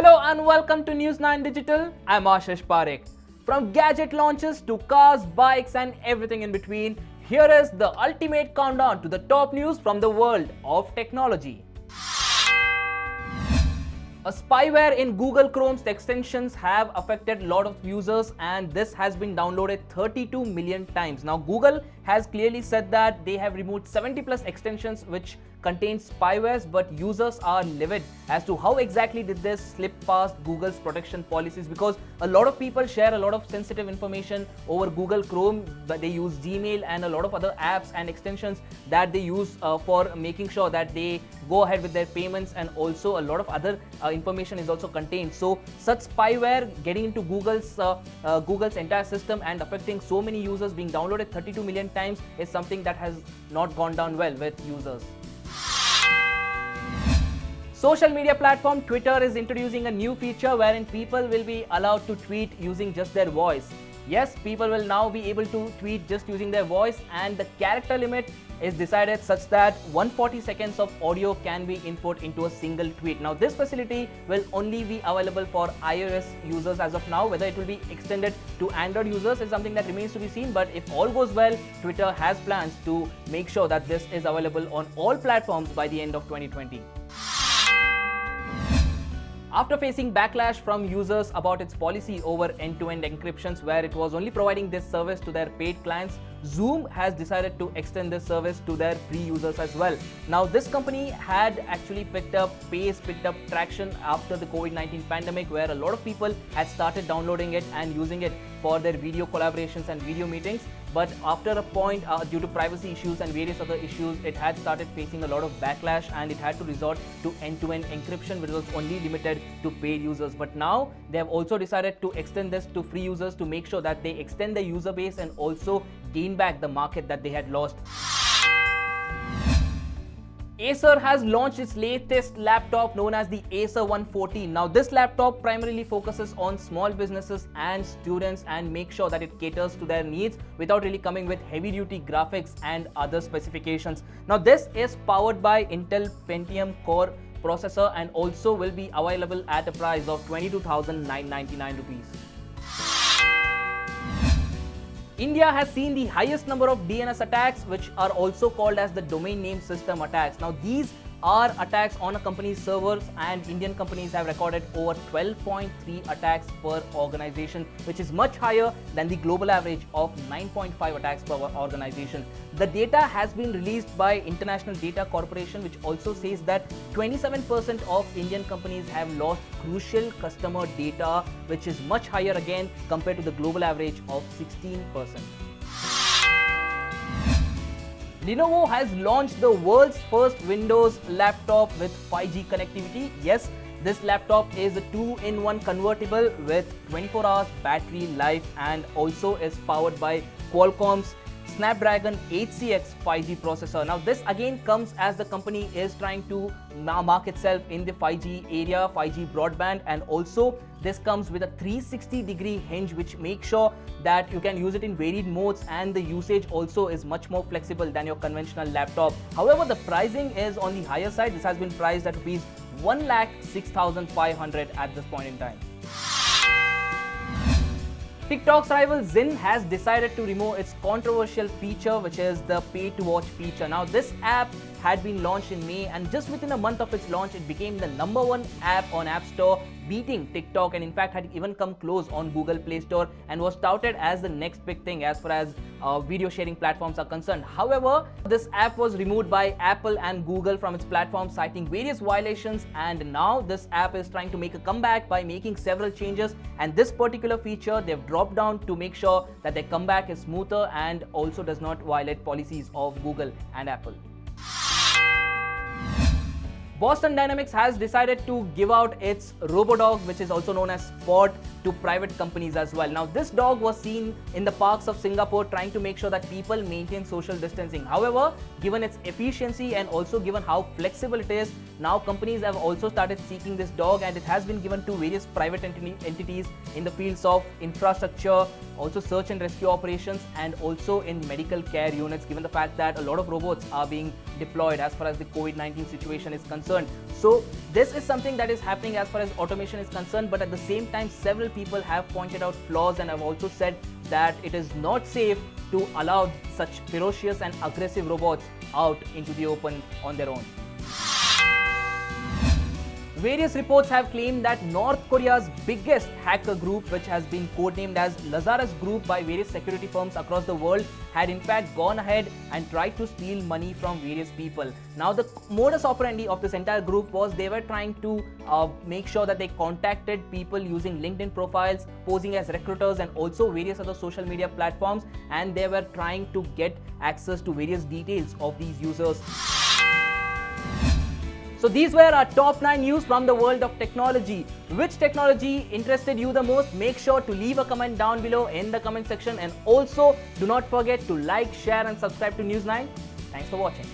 Hello and welcome to News 9 Digital. I'm Ashish Parekh. From gadget launches to cars, bikes and everything in between, here is the ultimate countdown to the top news from the world of technology. A spyware in Google Chrome's extensions have affected a lot of users, and this has been downloaded 32 million times. Now Google has clearly said that they have removed 70 plus extensions which contain spywares, but users are livid as to how exactly did this slip past Google's protection policies, because a lot of people share a lot of sensitive information over Google Chrome. But they use Gmail and a lot of other apps and extensions that they use for making sure that they go ahead with their payments, and also a lot of other information is also contained. So such spyware getting into Google's entire system and affecting so many users, being downloaded 32 million times, is something that has not gone down well with users. Social media platform Twitter is introducing a new feature wherein people will be allowed to tweet using just their voice. Yes, people will now be able to tweet just using their voice, and the character limit is decided such that 140 seconds of audio can be input into a single tweet. Now this facility will only be available for iOS users as of now. Whether it will be extended to Android users is something that remains to be seen, but if all goes well, Twitter has plans to make sure that this is available on all platforms by the end of 2020. After facing backlash from users about its policy over end-to-end encryptions, where it was only providing this service to their paid clients, Zoom has decided to extend this service to their free users as well. Now this company had actually picked up traction after the COVID-19 pandemic, where a lot of people had started downloading it and using it for their video collaborations and video meetings. But after a point, due to privacy issues and various other issues, it had started facing a lot of backlash, and it had to resort to end-to-end encryption, which was only limited to paid users. But now they have also decided to extend this to free users to make sure that they extend their user base and also gain back the market that they had lost. Acer has launched its latest laptop known as the Acer 114. Now this laptop primarily focuses on small businesses and students and make sure that it caters to their needs without really coming with heavy duty graphics and other specifications. Now this is powered by Intel Pentium Core processor and also will be available at a price of 22,999 rupees. India has seen the highest number of DNS attacks, which are also called as the domain name system attacks. Now these are attacks on a company's servers, and Indian companies have recorded over 12.3 attacks per organization, which is much higher than the global average of 9.5 attacks per organization. The data has been released by International Data Corporation, which also says that 27% of Indian companies have lost crucial customer data, which is much higher again compared to the global average of 16%. Lenovo has launched the world's first Windows laptop with 5G connectivity. Yes, this laptop is a 2-in-1 convertible with 24 hours battery life and also is powered by Qualcomm's Snapdragon 8cx 5G processor. Now this again comes as the company is trying to mark itself in the 5G area, 5G broadband, and also this comes with a 360-degree hinge which makes sure that you can use it in varied modes, and the usage also is much more flexible than your conventional laptop. However, the pricing is on the higher side. This has been priced at rupees 1,06,500 at this point in time. TikTok's rival Zyn has decided to remove its controversial feature, which is the pay-to-watch feature. Now this app had been launched in May, and just within a month of its launch, it became the #1 app on App Store, beating TikTok, and in fact had even come close on Google Play Store and was touted as the next big thing as far as video sharing platforms are concerned. However, this app was removed by Apple and Google from its platform, citing various violations, and now this app is trying to make a comeback by making several changes, and this particular feature they've dropped down to make sure that their comeback is smoother and also does not violate policies of Google and Apple. Boston Dynamics has decided to give out its RoboDog, which is also known as Spot, to private companies as well. Now, this dog was seen in the parks of Singapore trying to make sure that people maintain social distancing. However, given its efficiency and also given how flexible it is, now companies have also started seeking this dog, and it has been given to various private entities in the fields of infrastructure, also search and rescue operations, and also in medical care units, given the fact that a lot of robots are being deployed as far as the COVID-19 situation is concerned. So this is something that is happening as far as automation is concerned, but at the same time, several people have pointed out flaws and have also said that it is not safe to allow such ferocious and aggressive robots out into the open on their own. Various reports have claimed that North Korea's biggest hacker group, which has been codenamed as Lazarus Group by various security firms across the world, had in fact gone ahead and tried to steal money from various people. Now, the modus operandi of this entire group was they were trying to make sure that they contacted people using LinkedIn profiles, posing as recruiters, and also various other social media platforms, and they were trying to get access to various details of these users. So these were our top 9 news from the world of technology. Which technology interested you the most? Make sure to leave a comment down below in the comment section, and also do not forget to like, share and subscribe to News9. Thanks for watching.